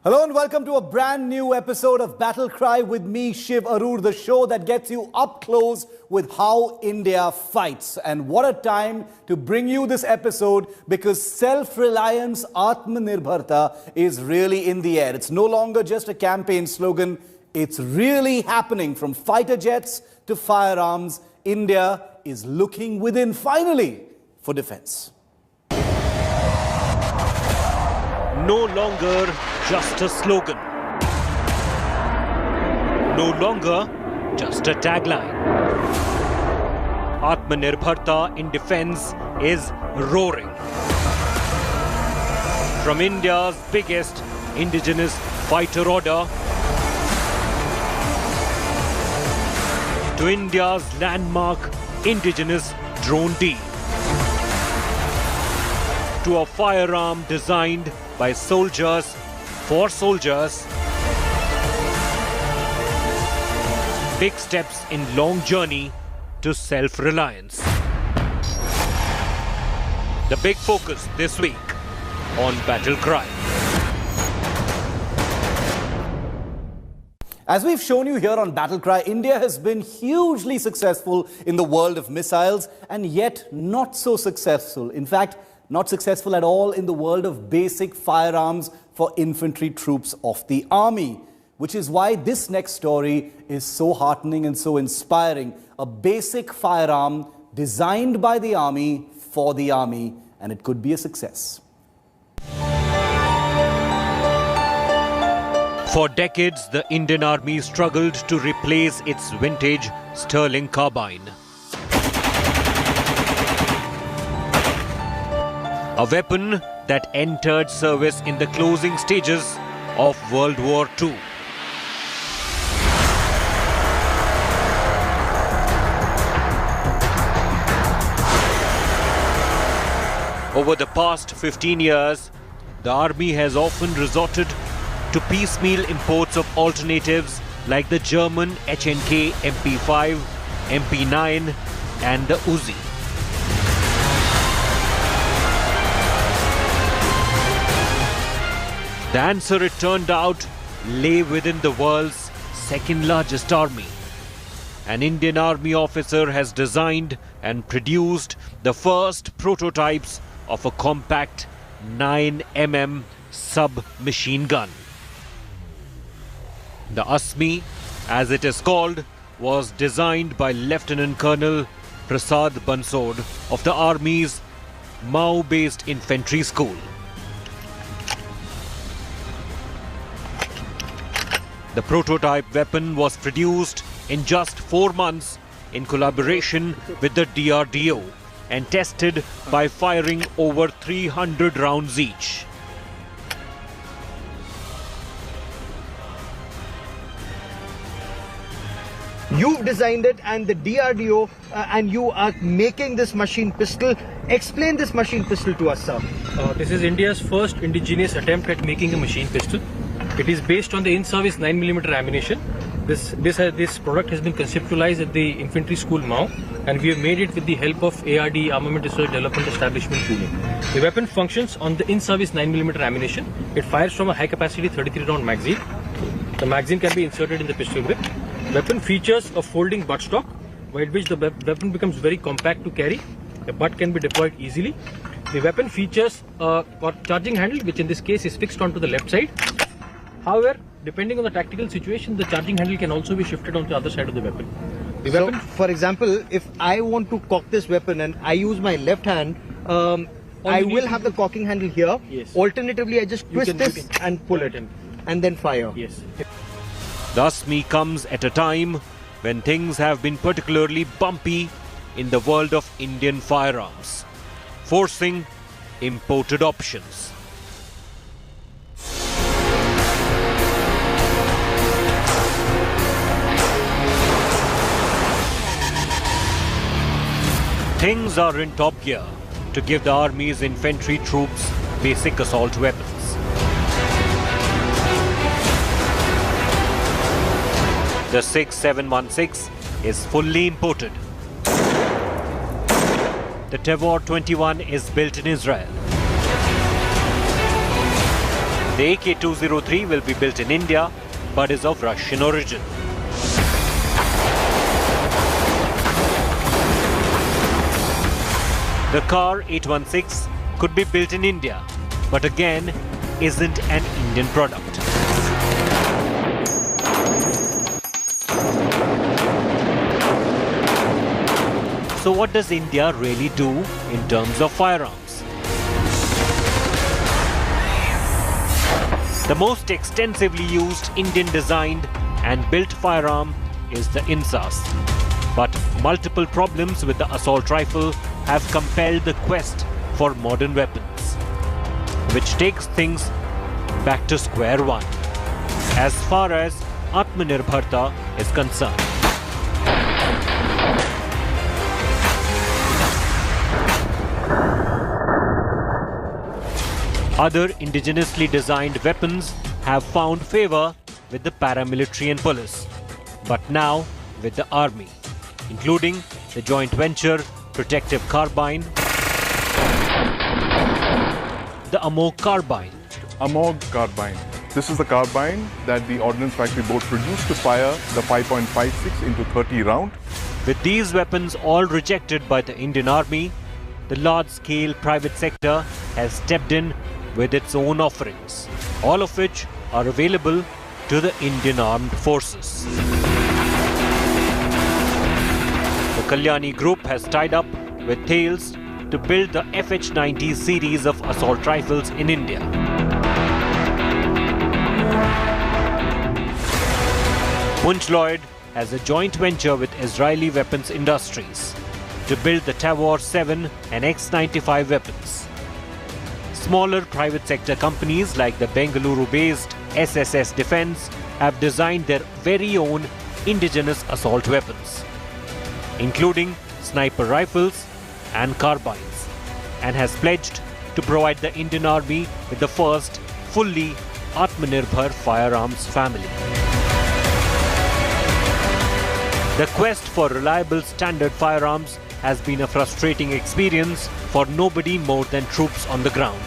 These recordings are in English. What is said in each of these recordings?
Hello and welcome to a brand new episode of Battle Cry with me, Shiv Aroor, the show that gets you up close with how India fights. And what a time to bring you this episode because self-reliance, Atmanirbharta is really in the air. It's no longer just a campaign slogan. It's really happening. From fighter jets to firearms, India is looking within finally for defense. No longer just a slogan. No longer just a tagline. Atmanirbharta in defense is roaring. From India's biggest indigenous fighter order to India's landmark indigenous drone deal to a firearm designed by soldiers for soldiers. Big steps in long journey to self-reliance. The big focus this week on Battle Cry. As we've shown you here on Battle Cry, India has been hugely successful in the world of missiles and yet not so successful. In fact, not successful at all in the world of basic firearms for infantry troops of the army, which is why this next story is so heartening and so inspiring. A basic firearm designed by the army for the army, and it could be a success. For decades, the Indian Army struggled to replace its vintage Sterling carbine. A weapon that entered service in the closing stages of World War II. Over the past 15 years, the army has often resorted to piecemeal imports of alternatives like the German HNK MP5, MP9 and the Uzi. The answer, it turned out, lay within the world's second largest army. An Indian Army officer has designed and produced the first prototypes of a compact 9mm submachine gun. The ASMI, as it is called, was designed by Lieutenant Colonel Prasad Bansod of the Army's Mao-based infantry school. The prototype weapon was produced in just 4 months in collaboration with the DRDO and tested by firing over 300 rounds each. You've designed it and the DRDO and you are making this machine pistol. Explain this machine pistol to us, sir. This is India's first indigenous attempt at making a machine pistol. It is based on the in-service 9mm ammunition. This product has been conceptualized at the infantry school Mao, and we have made it with the help of ARD, Armament Research Development Establishment Pune. The weapon functions on the in-service 9mm ammunition. It fires from a high-capacity 33-round magazine. The magazine can be inserted in the pistol grip. Weapon features a folding buttstock, by which the weapon becomes very compact to carry. The butt can be deployed easily. The weapon features a charging handle, which in this case is fixed onto the left side. However, depending on the tactical situation, the charging handle can also be shifted on the other side of the weapon. So, for example, if I want to cock this weapon and I use my left hand, I will have the cocking handle here. Yes. Alternatively, I just twist this and pull it and then fire. Yes. The ASMI comes at a time when things have been particularly bumpy in the world of Indian firearms, forcing imported options. Things are in top gear to give the Army's infantry troops basic assault weapons. The 6716 is fully imported. The Tavor 21 is built in Israel. The AK-203 will be built in India but is of Russian origin. The Car 816 could be built in India, but again isn't an Indian product. So what does India really do in terms of firearms? The most extensively used Indian designed and built firearm is the INSAS. But multiple problems with the assault rifle have compelled the quest for modern weapons, which takes things back to square one as far as Atmanirbharta is concerned. Other indigenously designed weapons have found favor with the paramilitary and police, but now with the army, including the joint venture Protective Carbine, the Amog Carbine. Amog Carbine. This is the carbine that the Ordnance Factory Board produced to fire the 5.56 into 30 round. With these weapons all rejected by the Indian Army, the large-scale private sector has stepped in with its own offerings, all of which are available to the Indian Armed Forces. The Kalyani Group has tied up with Thales to build the FH-90 series of assault rifles in India. Punch Lloyd has a joint venture with Israeli Weapons Industries to build the Tavor 7 and X-95 weapons. Smaller private sector companies like the Bangalore-based SSS Defence have designed their very own indigenous assault weapons, including sniper rifles and carbines, and has pledged to provide the Indian Army with the first fully Atmanirbhar firearms family. The quest for reliable standard firearms has been a frustrating experience for nobody more than troops on the ground.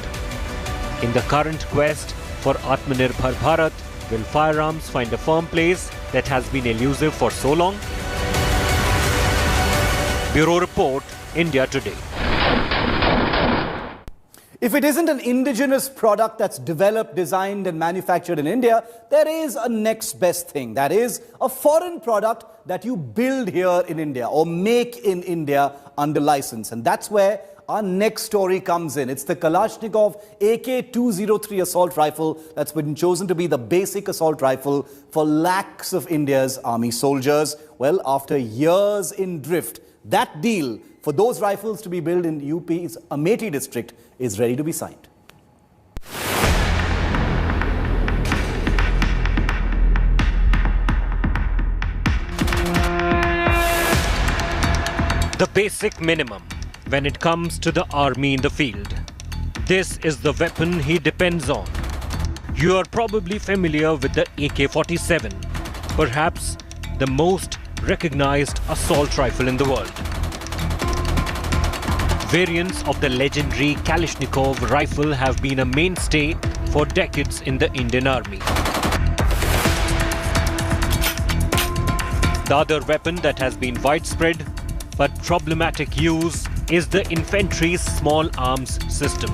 In the current quest for Atmanirbhar Bharat, will firearms find a firm place that has been elusive for so long? Bureau Report, India Today. If it isn't an indigenous product that's developed, designed and manufactured in India, there is a next best thing. That is a foreign product that you build here in India or make in India under license. And that's where our next story comes in. It's the Kalashnikov AK-203 assault rifle that's been chosen to be the basic assault rifle for lakhs of India's army soldiers. Well, after years in drift, that deal for those rifles to be built in UP's Amethi district is ready to be signed. The basic minimum when it comes to the army in the field. This is the weapon he depends on. You are probably familiar with the AK-47, perhaps the most recognized assault rifle in the world. Variants of the legendary Kalashnikov rifle have been a mainstay for decades in the Indian Army. The other weapon that has been widespread but problematic use is the infantry's small arms system,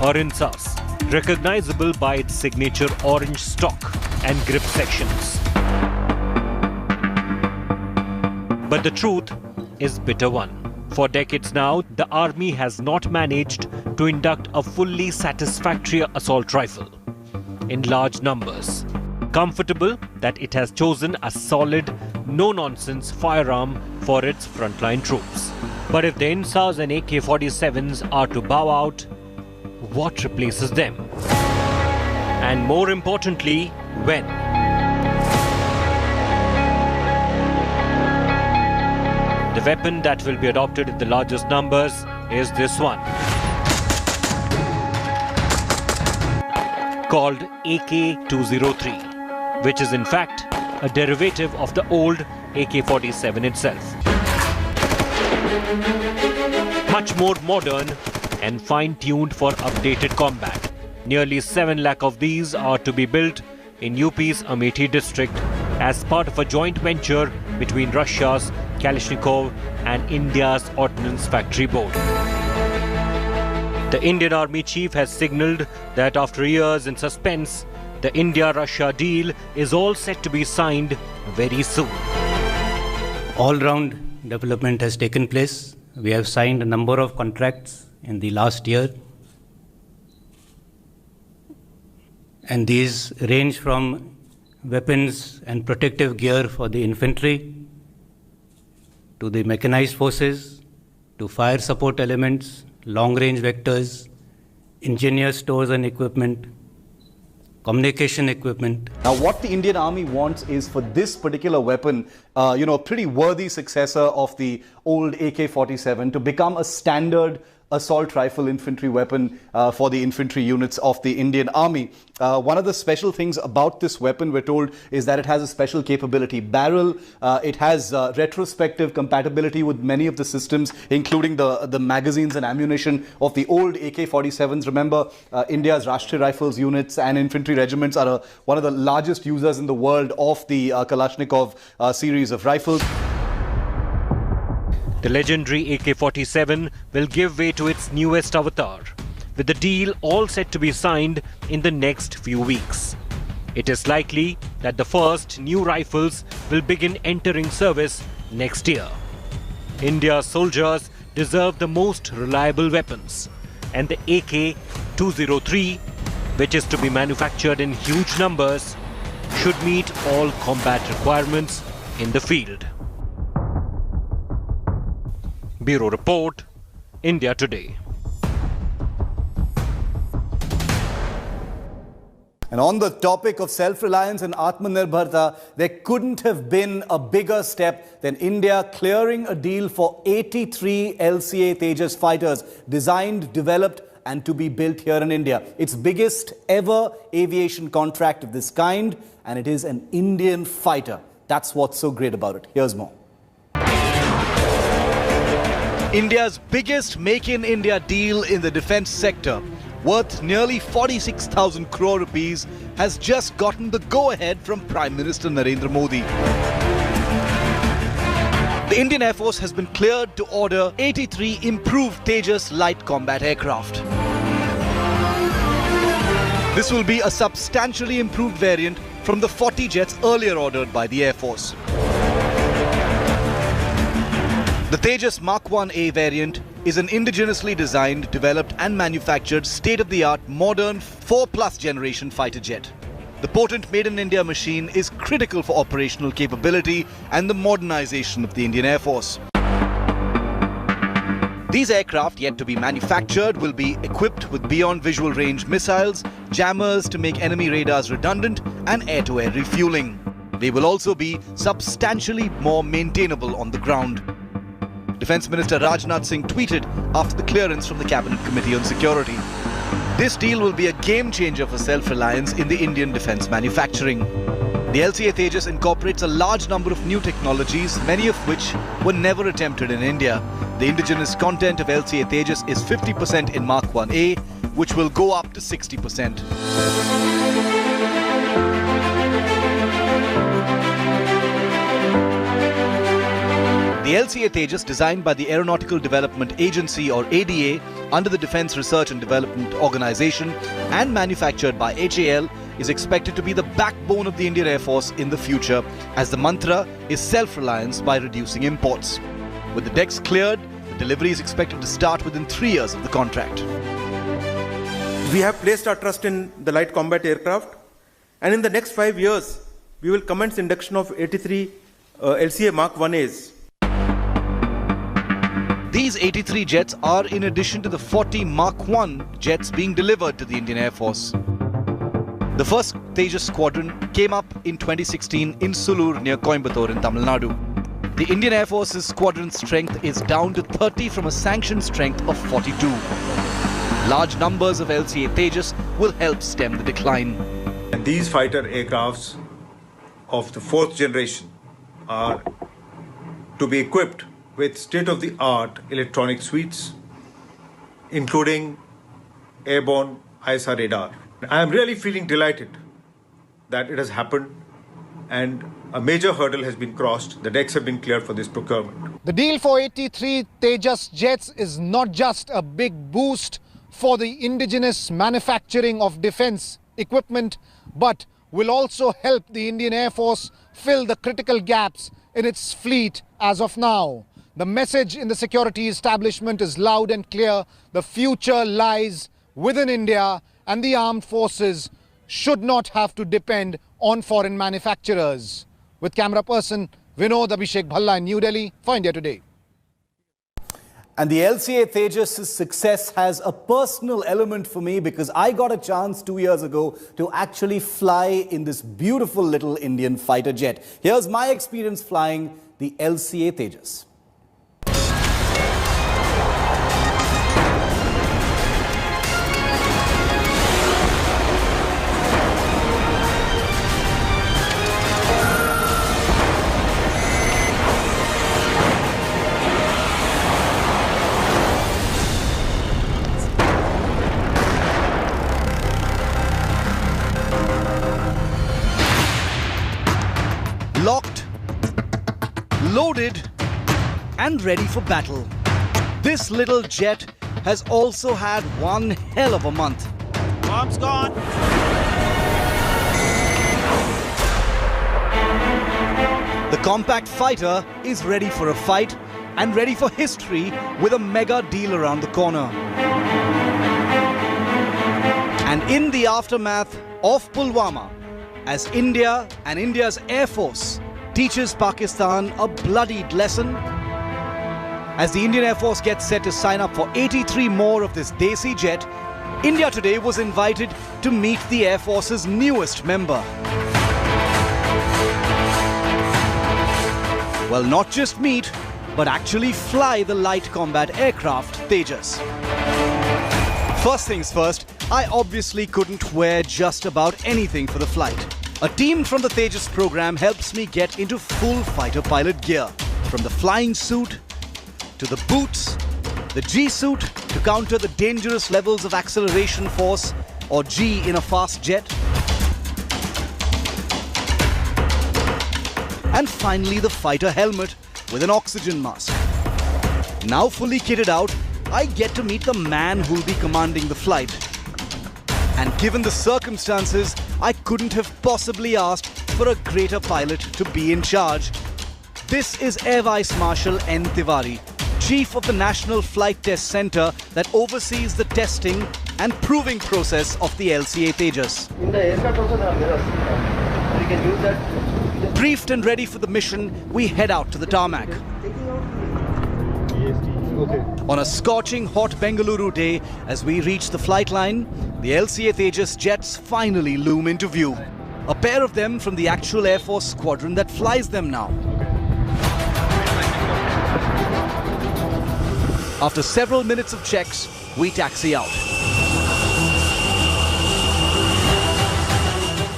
or INSAS, recognizable by its signature orange stock and grip sections. But the truth is bitter one. For decades now, the army has not managed to induct a fully satisfactory assault rifle in large numbers. Comfortable that it has chosen a solid, no-nonsense firearm for its frontline troops. But if the INSAS and AK-47s are to bow out, what replaces them? And more importantly, when? The weapon that will be adopted in the largest numbers is this one, called AK-203, which is in fact a derivative of the old AK-47 itself. Much more modern and fine-tuned for updated combat. Nearly 7 lakh of these are to be built in UP's Amethi district as part of a joint venture between Russia's Kalashnikov and India's Ordnance Factory Board. The Indian Army chief has signalled that after years in suspense, the India-Russia deal is all set to be signed very soon. All-round development has taken place. We have signed a number of contracts in the last year. And these range from weapons and protective gear for the infantry, to the mechanized forces, to fire support elements, long-range vectors, engineer stores and equipment, communication equipment. Now, what the Indian Army wants is for this particular weapon, a pretty worthy successor of the old AK-47 to become a standard assault rifle infantry weapon for the infantry units of the Indian Army. One of the special things about this weapon, we're told, is that it has a special capability barrel. It has retrospective compatibility with many of the systems, including the magazines and ammunition of the old AK-47s. Remember, India's Rashtriya Rifles units and infantry regiments are one of the largest users in the world of the Kalashnikov series of rifles. The legendary AK-47 will give way to its newest avatar, with the deal all set to be signed in the next few weeks. It is likely that the first new rifles will begin entering service next year. India's soldiers deserve the most reliable weapons, and the AK-203, which is to be manufactured in huge numbers, should meet all combat requirements in the field. Bureau Report, India Today. And on the topic of self-reliance and Atmanirbharta, there couldn't have been a bigger step than India clearing a deal for 83 LCA Tejas fighters designed, developed and to be built here in India. Its biggest ever aviation contract of this kind, and it is an Indian fighter. That's what's so great about it. Here's more. India's biggest Make in India deal in the defence sector, worth nearly 46,000 crore rupees, has just gotten the go-ahead from Prime Minister Narendra Modi. The Indian Air Force has been cleared to order 83 improved Tejas light combat aircraft. This will be a substantially improved variant from the 40 jets earlier ordered by the Air Force. The Tejas Mark 1A variant is an indigenously designed, developed and manufactured state-of-the-art modern 4+ generation fighter jet. The potent made-in-India machine is critical for operational capability and the modernization of the Indian Air Force. These aircraft, yet to be manufactured, will be equipped with beyond visual range missiles, jammers to make enemy radars redundant and air-to-air refueling. They will also be substantially more maintainable on the ground. Defence Minister Rajnath Singh tweeted after the clearance from the Cabinet Committee on Security. This deal will be a game changer for self-reliance in the Indian defence manufacturing. The LCA Tejas incorporates a large number of new technologies, many of which were never attempted in India. The indigenous content of LCA Tejas is 50% in Mark 1A, which will go up to 60%. The LCA Tejas, designed by the Aeronautical Development Agency or ADA under the Defence Research and Development Organisation and manufactured by HAL, is expected to be the backbone of the Indian Air Force in the future, as the mantra is self-reliance by reducing imports. With the decks cleared, the delivery is expected to start within 3 years of the contract. We have placed our trust in the light combat aircraft, and in the next 5 years, we will commence induction of 83 LCA Mark 1As. These 83 jets are in addition to the 40 Mark 1 jets being delivered to the Indian Air Force. The first Tejas squadron came up in 2016 in Sulur near Coimbatore in Tamil Nadu. The Indian Air Force's squadron strength is down to 30 from a sanctioned strength of 42. Large numbers of LCA Tejas will help stem the decline. And these fighter aircrafts of the 4th generation are to be equipped with state-of-the-art electronic suites, including airborne ISR radar. I am really feeling delighted that it has happened and a major hurdle has been crossed. The decks have been cleared for this procurement. The deal for 83 Tejas jets is not just a big boost for the indigenous manufacturing of defense equipment, but will also help the Indian Air Force fill the critical gaps in its fleet as of now. The message in the security establishment is loud and clear. The future lies within India, and the armed forces should not have to depend on foreign manufacturers. With camera person Vinod Abhishek Bhalla in New Delhi for India Today. And the LCA Tejas' success has a personal element for me because I got a chance 2 years ago to actually fly in this beautiful little Indian fighter jet. Here's my experience flying the LCA Tejas. Locked, loaded and ready for battle. This little jet has also had one hell of a month. Bomb's gone. The compact fighter is ready for a fight and ready for history with a mega deal around the corner. And in the aftermath of Pulwama, as India and India's Air Force teaches Pakistan a bloodied lesson, as the Indian Air Force gets set to sign up for 83 more of this Desi jet, India Today was invited to meet the Air Force's newest member. Well, not just meet, but actually fly the light combat aircraft Tejas. First things first, I obviously couldn't wear just about anything for the flight. A team from the Tejas program helps me get into full fighter pilot gear. From the flying suit, to the boots, the G-suit to counter the dangerous levels of acceleration force, or G in a fast jet. And finally the fighter helmet with an oxygen mask. Now fully kitted out, I get to meet the man who'll be commanding the flight. And given the circumstances, I couldn't have possibly asked for a greater pilot to be in charge. This is Air Vice Marshal N. Tiwari, Chief of the National Flight Test Center that oversees the testing and proving process of the LCA Tejas. Briefed and ready for the mission, we head out to the tarmac. On a scorching hot Bengaluru day, as we reach the flight line, the LCA Tejas jets finally loom into view. A pair of them from the actual Air Force squadron that flies them now. After several minutes of checks, we taxi out.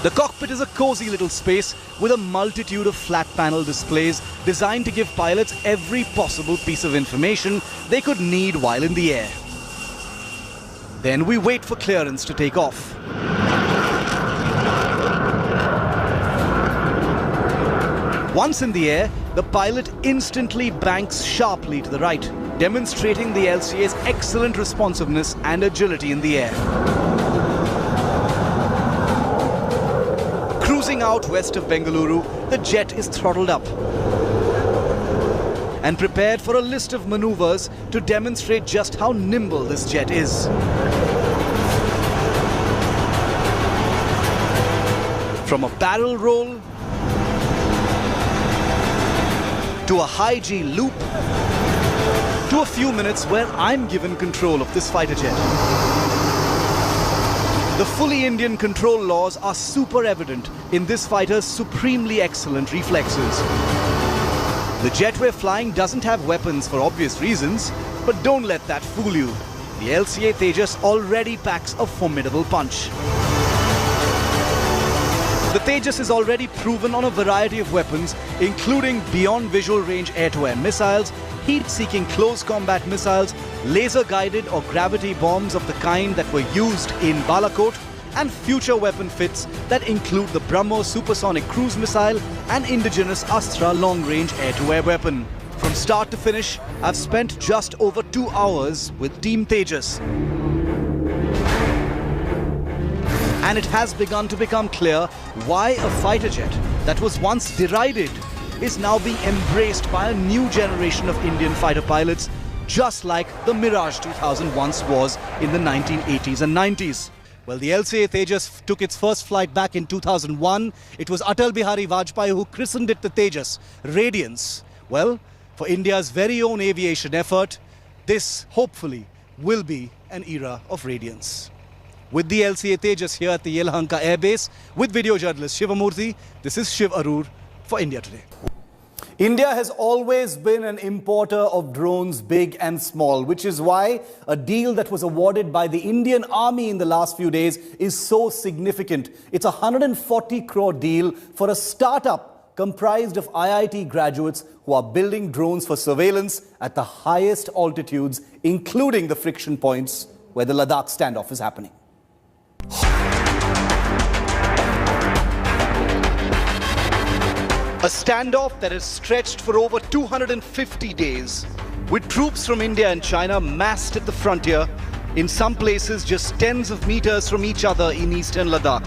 The cockpit is a cozy little space with a multitude of flat panel displays designed to give pilots every possible piece of information they could need while in the air. Then we wait for clearance to take off. Once in the air, the pilot instantly banks sharply to the right, demonstrating the LCA's excellent responsiveness and agility in the air. Cruising out west of Bengaluru, the jet is throttled up and prepared for a list of maneuvers to demonstrate just how nimble this jet is. From a barrel roll to a high G loop to a few minutes where I'm given control of this fighter jet. The fully Indian control laws are super evident in this fighter's supremely excellent reflexes. The jet we're flying doesn't have weapons for obvious reasons, but don't let that fool you. The LCA Tejas already packs a formidable punch. The Tejas is already proven on a variety of weapons, including beyond visual range air-to-air missiles, heat-seeking close combat missiles, laser-guided or gravity bombs of the kind that were used in Balakot, and future weapon fits that include the BrahMos supersonic cruise missile and indigenous Astra long-range air-to-air weapon. From start to finish, I've spent just over 2 hours with Team Tejas. And it has begun to become clear why a fighter jet that was once derided is now being embraced by a new generation of Indian fighter pilots, just like the Mirage 2000 once was in the 1980s and 90s. Well, the LCA Tejas took its first flight back in 2001. It was Atal Bihari Vajpayee who christened it the Tejas, Radiance. Well, for India's very own aviation effort, this hopefully will be an era of radiance. With the LCA Tejas here at the Yelahanka Air Base, with video journalist Shiv Aroor, this is Shiv Aroor for India Today. India has always been an importer of drones, big and small, which is why a deal that was awarded by the Indian Army in the last few days is so significant. It's a 140 crore deal for a startup comprised of IIT graduates who are building drones for surveillance at the highest altitudes, including the friction points where the Ladakh standoff is happening. A standoff that has stretched for over 250 days, with troops from India and China massed at the frontier, in some places just tens of meters from each other in eastern Ladakh.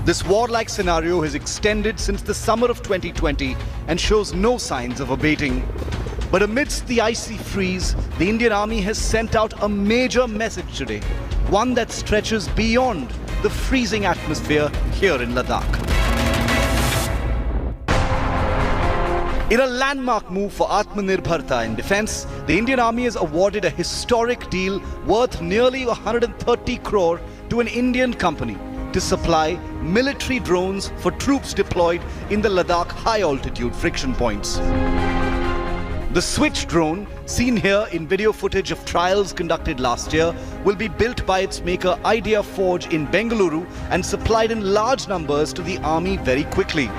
This warlike scenario has extended since the summer of 2020 and shows no signs of abating. But amidst the icy freeze, the Indian Army has sent out a major message today, one that stretches beyond the freezing atmosphere here in Ladakh. In a landmark move for Atmanirbharta in defense, the Indian Army has awarded a historic deal worth nearly 130 crore to an Indian company to supply military drones for troops deployed in the Ladakh high-altitude friction points. The Switch drone, seen here in video footage of trials conducted last year, will be built by its maker IdeaForge in Bangalore and supplied in large numbers to the Army very quickly.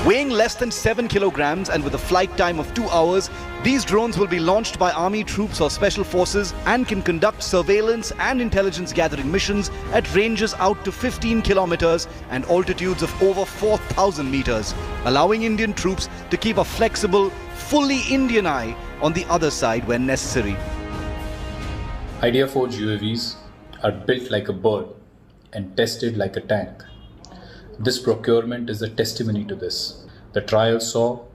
Weighing less than 7 kilograms and with a flight time of 2 hours, these drones will be launched by Army troops or special forces and can conduct surveillance and intelligence gathering missions at ranges out to 15 kilometers and altitudes of over 4,000 meters, allowing Indian troops to keep a flexible, fully Indian eye on the other side when necessary. IdeaForge UAVs are built like a bird and tested like a tank. This procurement is a testimony to this. The trial saw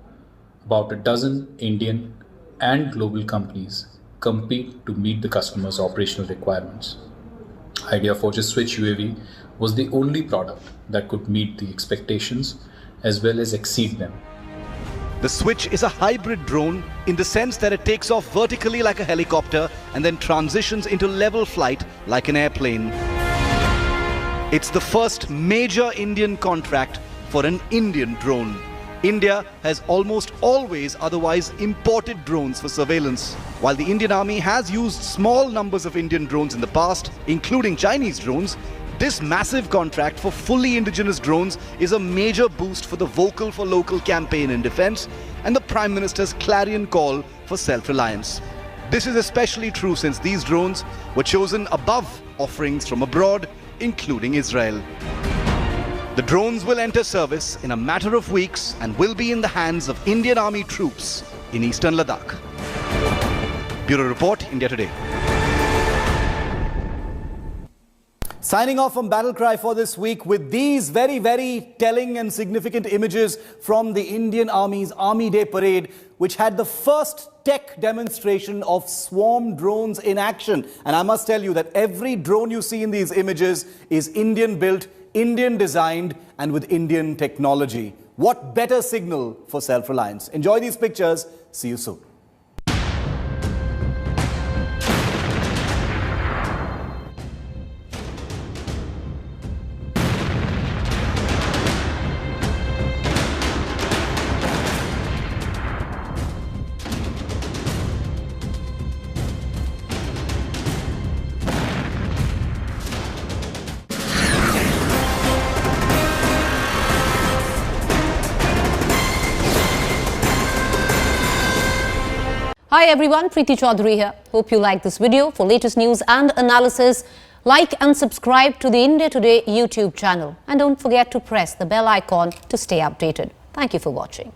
about a dozen Indian and global companies compete to meet the customer's operational requirements. IdeaForge's Switch UAV was the only product that could meet the expectations as well as exceed them. The Switch is a hybrid drone in the sense that it takes off vertically like a helicopter and then transitions into level flight like an airplane. It's the first major Indian contract for an Indian drone. India has almost always otherwise imported drones for surveillance. While the Indian Army has used small numbers of Indian drones in the past, including Chinese drones, this massive contract for fully indigenous drones is a major boost for the Vocal for Local campaign in defense and the Prime Minister's clarion call for self-reliance. This is especially true since these drones were chosen above offerings from abroad, including Israel. The drones will enter service in a matter of weeks and will be in the hands of Indian Army troops in eastern Ladakh. Bureau Report, India Today. Signing off from Battle Cry for this week with these very, very telling and significant images from the Indian Army's Army Day Parade, which had the first tech demonstration of swarm drones in action. And I must tell you that every drone you see in these images is Indian built, Indian designed, and with Indian technology. What better signal for self-reliance? Enjoy these pictures. See you soon. Hi everyone, Preeti Chaudhary here. Hope you like this video. For latest news and analysis, like and subscribe to the India Today YouTube channel. And don't forget to press the bell icon to stay updated. Thank you for watching.